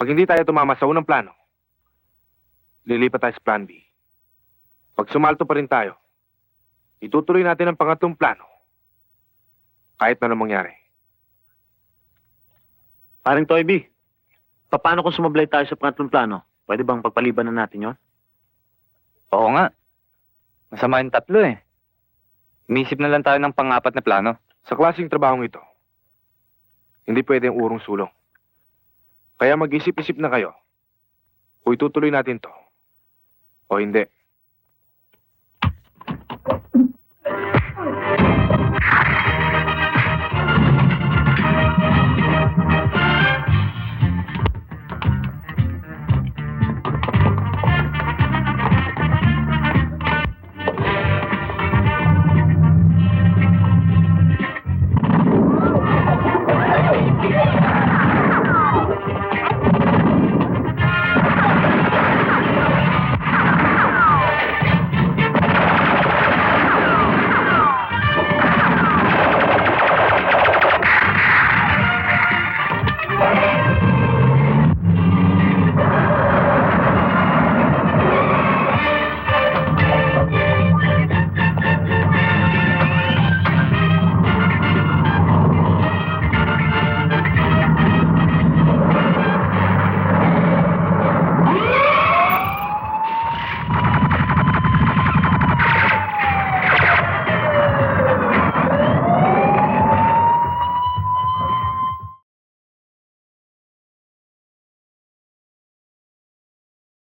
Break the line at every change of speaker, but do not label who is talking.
Pag hindi tayo tumama sa unang plano, lilipat tayo sa plan B. Pag sumalto pa rin tayo, itutuloy natin ang pangatlong plano. Kahit na anong mangyari.
Paring Toybi, paano kung sumablay tayo sa pangatlong plano? Pwede bang pagpaliban na natin yon?
Oo nga. Masama yung tatlo eh. Umisip na lang tayo ng pang-apat na plano.
Sa klaseng trabahong ito, hindi pwedeng urong sulong. Kaya mag-isip-isip na kayo kung itutuloy natin to o hindi.